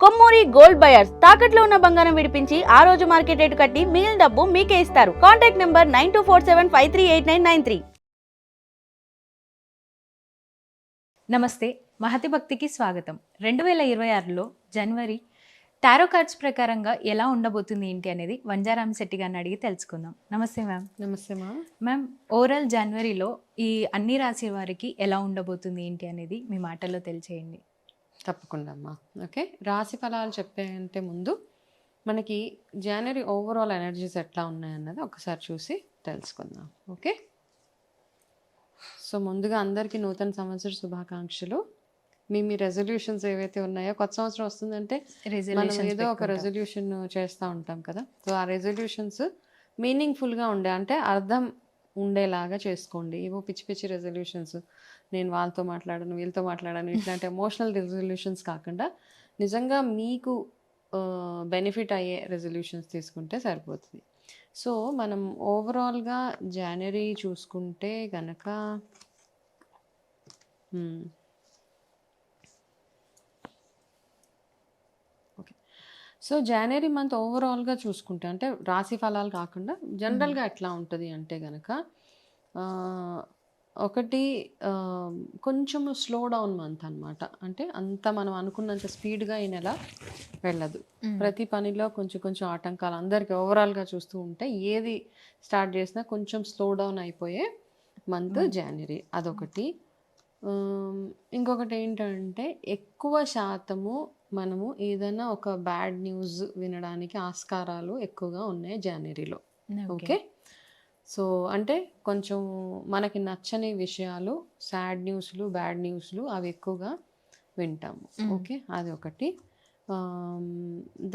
Kommuri gold buyers తాకట్లో ఉన్న బంగారం విడిపించి ఆ రోజు మార్కెట్ రేటు కట్టి మిగిలిన డబ్బు మీకే ఇస్తారు. Contact number 9247538993. నమస్తే, మహతి భక్తికి స్వాగతం. 2026లో జనవరి టారో కార్డ్స్ ప్రకారంగా ఎలా ఉండబోతుంది ఏంటి అనేది వంజారాం శెట్టి గారిని అడిగి తెలుసుకుందాం. నమస్తే మ్యామ్. నమస్తే మ్యామ్, ఓవరాల్ జనవరిలో ఈ అన్ని రాశి వారికి ఎలా ఉండబోతుంది ఏంటి అనేది మీ మాటల్లో తెలియచేయండి. తప్పకుండా అమ్మా. ఓకే, రాశి ఫలాలు చెప్పేంటే ముందు మనకి జనవరి ఓవరాల్ ఎనర్జీస్ ఎట్లా ఉన్నాయన్నది ఒకసారి చూసి తెలుసుకుందాం. ఓకే, సో ముందుగా అందరికీ నూతన సంవత్సర శుభాకాంక్షలు. మీ రెజల్యూషన్స్ ఏవైతే ఉన్నాయో, కొత్త సంవత్సరం వస్తుందంటే మనం ఏదో ఒక రెజల్యూషన్ చేస్తూ ఉంటాం కదా. సో ఆ రెజల్యూషన్స్ మీనింగ్ఫుల్గా ఉండే, అంటే అర్థం ఉండేలాగా చేసుకోండి. ఏవో పిచ్చి పిచ్చి రెజల్యూషన్స్, నేను వాళ్ళతో మాట్లాడను వీళ్ళతో మాట్లాడను ఇట్లాంటి ఎమోషనల్ రెజల్యూషన్స్ కాకుండా నిజంగా మీకు బెనిఫిట్ అయ్యే రెజల్యూషన్స్ తీసుకుంటే సరిపోతుంది. సో మనం ఓవరాల్గా జనవరి చూసుకుంటే కనుక ఓకే, సో జనవరి మంత్ ఓవరాల్గా చూసుకుంటే, అంటే రాశి ఫలాలు కాకుండా జనరల్గా ఎట్లా ఉంటుంది అంటే కనుక ఒకటి కొంచెము స్లో డౌన్ మంత్ అనమాట. అంటే అంత మనం అనుకున్నంత స్పీడ్గా ఈ నెల వెళ్ళదు. ప్రతి పనిలో కొంచెం కొంచెం ఆటంకాలు అందరికీ ఓవరాల్గా చూస్తూ ఉంటే ఏది స్టార్ట్ చేసినా కొంచెం స్లో డౌన్ అయిపోయే మంత్ జనవరి. అదొకటి. ఇంకొకటి ఏంటంటే ఎక్కువ శాతము మనము ఏదైనా ఒక బ్యాడ్ న్యూస్ వినడానికి ఆస్కారాలు ఎక్కువగా ఉన్నాయి జనవరిలో. ఓకే, సో అంటే కొంచెం మనకి నచ్చని విషయాలు, సాడ్ న్యూస్లు, బ్యాడ్ న్యూస్లు అవి ఎక్కువగా వింటాము. ఓకే, అది ఒకటి.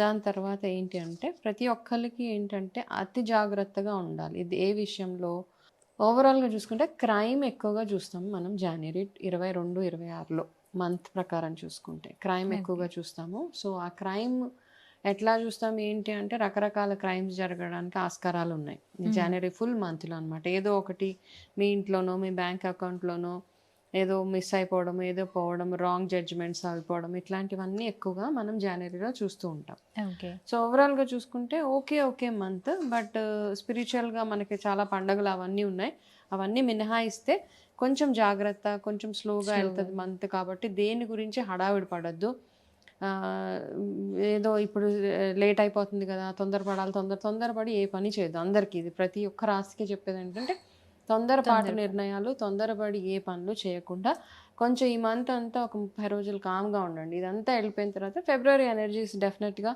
దాని తర్వాత ఏంటి అంటే ప్రతి ఒక్కరికి ఏంటంటే అతి జాగ్రత్తగా ఉండాలి. ఇది ఏ విషయంలో? ఓవరాల్గా చూసుకుంటే క్రైమ్ ఎక్కువగా చూస్తాము మనం జనవరి 22, 26లో మంత్ ప్రకారం చూసుకుంటే క్రైమ్ ఎక్కువగా చూస్తాము. సో ఆ క్రైమ్ ఎట్లా చూస్తాం ఏంటి అంటే రకరకాల క్రైమ్స్ జరగడానికి ఆస్కారాలు ఉన్నాయి జనవరి ఫుల్ మంత్లో అనమాట. ఏదో ఒకటి మీ ఇంట్లోనో మీ బ్యాంక్ అకౌంట్లోనో ఏదో మిస్ అయిపోవడం, ఏదో పోవడం, రాంగ్ జడ్జిమెంట్స్ అయిపోవడం, ఇట్లాంటివన్నీ ఎక్కువగా మనం జనవరిలో చూస్తూ ఉంటాం. సో ఓవరాల్గా చూసుకుంటే ఓకే మంత్, బట్ స్పిరిచువల్గా మనకి చాలా పండుగలు అవన్నీ ఉన్నాయి. అవన్నీ మినహాయిస్తే కొంచెం జాగ్రత్త, కొంచెం స్లోగా వెళ్తుంది మంత్. కాబట్టి దేని గురించి హడావిడి పడద్దు. ఏదో ఇప్పుడు లేట్ అయిపోతుంది కదా, తొందరపడాలి, తొందరపడి ఏ పని చేయదు. అందరికీ ఇది ప్రతి ఒక్క రాశికి చెప్పేది ఏంటంటే తొందరపాటు నిర్ణయాలు, తొందరపడి ఏ పనులు చేయకుండా కొంచెం ఈ మంత్ అంతా ఒక 30 రోజులు కామ్గా ఉండండి. ఇదంతా వెళ్ళిపోయిన తర్వాత ఫిబ్రవరి ఎనర్జీస్ డెఫినెట్గా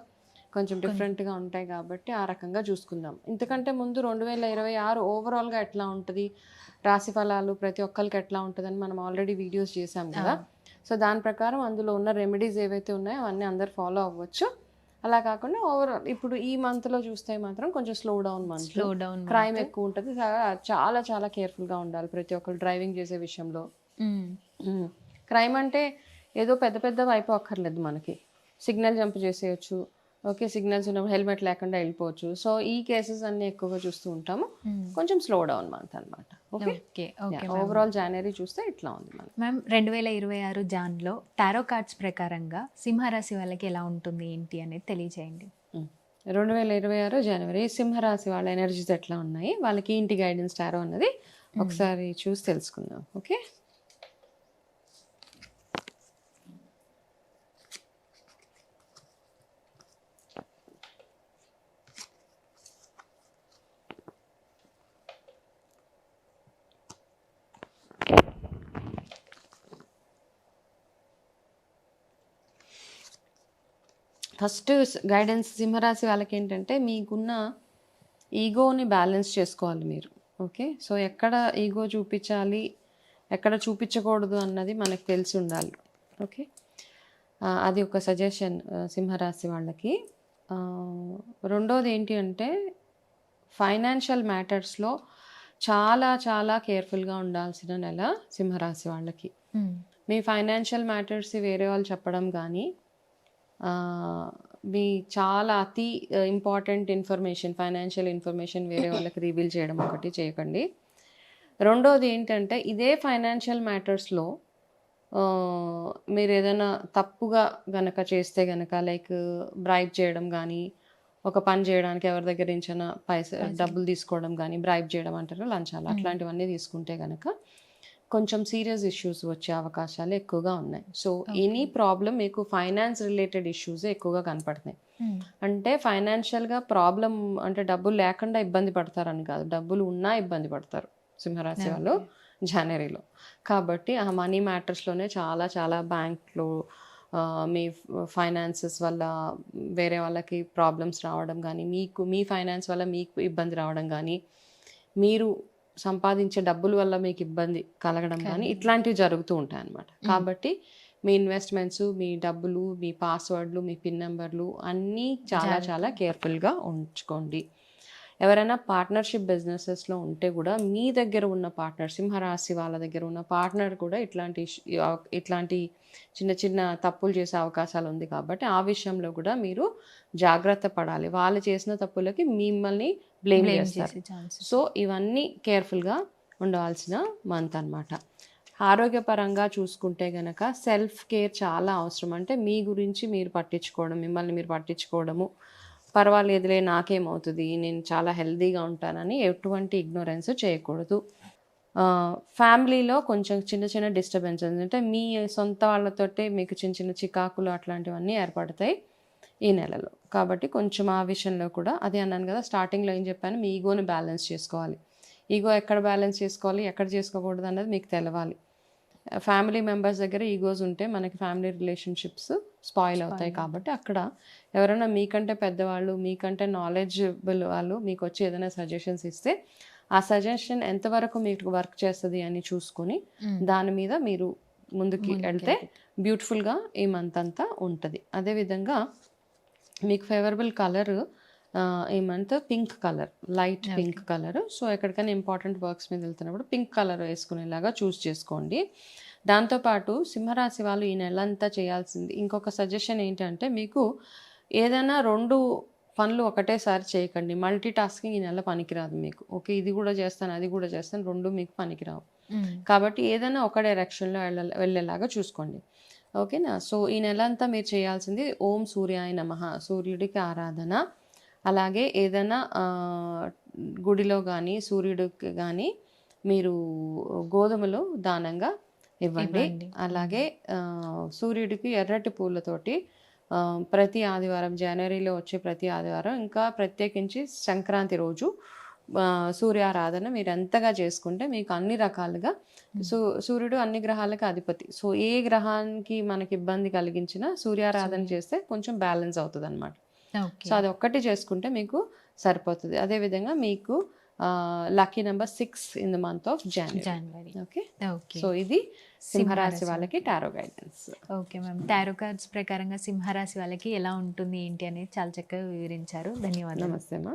కొంచెం డిఫరెంట్గా ఉంటాయి. కాబట్టి ఆ రకంగా చూసుకుందాం. ఇంతకంటే ముందు 2026 ఓవరాల్గా ఎట్లా ఉంటుంది, రాశి ఫలాలు ప్రతి ఒక్కరికి ఎట్లా ఉంటుందని మనం ఆల్రెడీ వీడియోస్ చేసాం కదా. సో దాని ప్రకారం అందులో ఉన్న రెమెడీస్ ఏవైతే ఉన్నాయో అవన్నీ అందరు ఫాలో అవ్వచ్చు. అలా కాకుండా ఓవరాల్ ఇప్పుడు ఈ మంత్లో చూస్తే మాత్రం కొంచెం స్లో డౌన్ మంత్, క్రైమ్ ఎక్కువ ఉంటుంది. చాలా చాలా కేర్ఫుల్గా ఉండాలి ప్రతి ఒక్కరు డ్రైవింగ్ చేసే విషయంలో. క్రైమ్ అంటే ఏదో పెద్ద పెద్దవి అయిపోక్కర్లేదు, మనకి సిగ్నల్ జంప్ చేసేయచ్చు. ఓకే, సిగ్నల్స్ ఉన్నప్పుడు హెల్మెట్ లేకుండా వెళ్ళిపోవచ్చు. సో ఈ కేసెస్ అన్ని ఎక్కువగా చూస్తూ ఉంటాము. కొంచెం స్లో డౌన్ మంత్ అనమాట. ఓకే, ఓవరాల్ జనవరి చూస్తే ఇట్లా ఉంది మ్యామ్. 2026 జాన్లో టారో కార్డ్స్ ప్రకారంగా సింహరాశి వాళ్ళకి ఎలా ఉంటుంది ఏంటి అనేది తెలియజేయండి. 2026 జనవరి సింహరాశి వాళ్ళ ఎనర్జీస్ ఎట్లా ఉన్నాయి, వాళ్ళకి ఇంటి గైడెన్స్ టారో అన్నది ఒకసారి చూసి తెలుసుకుందాం. ఓకే, ఫస్ట్ గైడెన్స్ సింహరాశి వాళ్ళకి ఏంటంటే మీకున్న ఈగోని బ్యాలెన్స్ చేసుకోవాలి మీరు. ఓకే, సో ఎక్కడ ఈగో చూపించాలి, ఎక్కడ చూపించకూడదు అన్నది మనకు తెలిసి ఉండాలి. ఓకే, అది ఒక సజెషన్ సింహరాశి వాళ్ళకి. రెండోది ఏంటి అంటే ఫైనాన్షియల్ మ్యాటర్స్లో చాలా చాలా కేర్ఫుల్గా ఉండాల్సిన నెల సింహరాశి వాళ్ళకి. మీ ఫైనాన్షియల్ మ్యాటర్స్ వేరే వాళ్ళు చెప్పడం కానీ, మీ చాలా అతి ఇంపార్టెంట్ ఇన్ఫర్మేషన్, ఫైనాన్షియల్ ఇన్ఫర్మేషన్ వేరే వాళ్ళకి రివీల్ చేయడం ఒకటి చేయకండి. రెండోది ఏంటంటే ఇదే ఫైనాన్షియల్ మ్యాటర్స్లో మీరు ఏదైనా తప్పుగా గనక చేస్తే గనక లైక్ బ్రైబ్ చేయడం కానీ, ఒక పని చేయడానికి ఎవరి దగ్గర నుంచైనా డబ్బులు తీసుకోవడం కానీ, బ్రైబ్ చేయడం అంటారు లంచాలు, అట్లాంటివన్నీ తీసుకుంటే గనక కొంచెం సీరియస్ ఇష్యూస్ వచ్చే అవకాశాలు ఎక్కువగా ఉన్నాయి. సో ఎనీ ప్రాబ్లం మీకు ఫైనాన్స్ రిలేటెడ్ ఇష్యూస్ ఎక్కువగా కనపడుతున్నాయి. అంటే ఫైనాన్షియల్గా ప్రాబ్లం అంటే డబ్బులు లేకుండా ఇబ్బంది పడతారని కాదు, డబ్బులు ఉన్నా ఇబ్బంది పడతారు సింహరాశి వాళ్ళు జనవరిలో. కాబట్టి ఆ మనీ మ్యాటర్స్లోనే చాలా చాలా బ్యాంక్లో మీ ఫైనాన్సెస్ వల్ల వేరే వాళ్ళకి ప్రాబ్లమ్స్ రావడం కానీ, మీ ఫైనాన్స్ వల్ల మీకు ఇబ్బంది రావడం కానీ, మీరు సంపాదించే డబ్బుల వల్ల మీకు ఇబ్బంది కలగడం కానీ ఇట్లాంటివి జరుగుతూ ఉంటాయి అన్నమాట. కాబట్టి మీ ఇన్వెస్ట్మెంట్స్, మీ డబ్బులు, మీ పాస్వర్డ్లు, మీ పిన్ నెంబర్లు అన్నీ చాలా చాలా కేర్ఫుల్గా ఉంచుకోండి. ఎవరైనా పార్ట్నర్షిప్ బిజినెసెస్లో ఉంటే కూడా మీ దగ్గర ఉన్న పార్ట్నర్, సింహరాశి వాళ్ళ దగ్గర ఉన్న పార్ట్నర్ కూడా ఇట్లాంటి చిన్న చిన్న తప్పులు చేసే అవకాశాలు ఉంది. కాబట్టి ఆ విషయంలో కూడా మీరు జాగ్రత్త పడాలి. వాళ్ళు చేసిన తప్పులకి మిమ్మల్ని బ్లేమ్ చేస్తారు. సో ఇవన్నీ కేర్ఫుల్గా ఉండవలసిన మంత్ అన్నమాట. ఆరోగ్యపరంగా చూసుకుంటే గనక సెల్ఫ్ కేర్ చాలా అవసరం. అంటే మీ గురించి మీరు పట్టించుకోవడం, మిమ్మల్ని మీరు పట్టించుకోవడము, పర్వాలేదులే నాకేమవుతుంది, నేను చాలా హెల్తీగా ఉంటానని ఎటువంటి ఇగ్నోరెన్స్ చేయకూడదు. ఫ్యామిలీలో కొంచెం చిన్న చిన్న డిస్టర్బెన్సెస్ అంటే మీ సొంత వాళ్ళతోటే మీకు చిన్న చిన్న చికాకులు అట్లాంటివన్నీ ఏర్పడతాయి ఈ నెలలో. కాబట్టి కొంచెం ఆ విషయంలో కూడా అదే అన్నాను కదా, స్టార్టింగ్లో ఏం చెప్పాను, మీ ఈగోని బ్యాలెన్స్ చేసుకోవాలి. ఈగో ఎక్కడ బ్యాలెన్స్ చేసుకోవాలి, ఎక్కడ చేసుకోకూడదు అన్నది మీకు తెలవాలి. ఫ్యామిలీ మెంబర్స్ దగ్గర ఈగోస్ ఉంటే మనకి ఫ్యామిలీ రిలేషన్షిప్స్ స్పాయిల్ అవుతాయి. కాబట్టి అక్కడ ఎవరైనా మీకంటే పెద్దవాళ్ళు, మీకంటే నాలెడ్జబుల్ వాళ్ళు మీకు వచ్చి ఏదైనా సజెషన్స్ ఇస్తే ఆ సజెషన్ ఎంతవరకు మీకు వర్క్ చేస్తుంది అని చూసుకొని దాని మీద మీరు ముందుకి వెళ్తే బ్యూటిఫుల్గా ఈ మంత్ అంతా ఉంటుంది. అదేవిధంగా మీకు ఫేవరబుల్ కలర్ ఈ month pink colour, light pink colour. So ఎక్కడికైనా ఇంపార్టెంట్ వర్క్స్ మీద వెళ్తున్నప్పుడు పింక్ కలర్ వేసుకునేలాగా చూస్ చేసుకోండి. దాంతోపాటు సింహరాశి వాళ్ళు ఈ నెలంతా చేయాల్సింది ఇంకొక సజెషన్ ఏంటంటే, మీకు ఏదైనా 2 పనులు ఒకటేసారి చేయకండి. మల్టీ టాస్కింగ్ ఈ నెల పనికిరాదు మీకు. ఓకే, ఇది కూడా చేస్తాను, అది కూడా చేస్తాను, 2 మీకు పనికిరావు. కాబట్టి ఏదైనా ఒక డైరెక్షన్లో వెళ్ళేలాగా చూసుకోండి. ఓకేనా. సో ఈ నెల అంతా మీరు చేయాల్సింది ఓం సూర్యాయ నమః, సూర్యుడికి ఆరాధన. అలాగే ఏదైనా గుడిలో కానీ సూర్యుడికి కానీ మీరు గోధుమలు దానంగా ఇవ్వండి. అలాగే సూర్యుడికి ఎర్రటి పూలతోటి ప్రతి ఆదివారం, జనవరిలో వచ్చే ప్రతి ఆదివారం, ఇంకా ప్రత్యేకించి సంక్రాంతి రోజు సూర్యారాధన మీరు ఎంతగా చేసుకుంటే మీకు అన్ని రకాలుగా సూర్యుడు అన్ని గ్రహాలకు అధిపతి. సో ఏ గ్రహానికి మనకి ఇబ్బంది కలిగించినా సూర్యారాధన చేస్తే కొంచెం బ్యాలెన్స్ అవుతుంది అనమాట. సో అది ఒక్కటి చేసుకుంటే మీకు సరిపోతుంది. అదేవిధంగా మీకు lucky number 6 in the month of January. Okay. So ఇది సింహరాశి వాళ్ళకి tarot guidance. Okay ma'am, tarot cards ప్రకారంగా సింహరాశి వాళ్ళకి ఎలా ఉంటుంది ఏంటి అనేది చాలా చక్కగా వివరించారు. ధన్యవాదాలు. నమస్తే అమ్మా.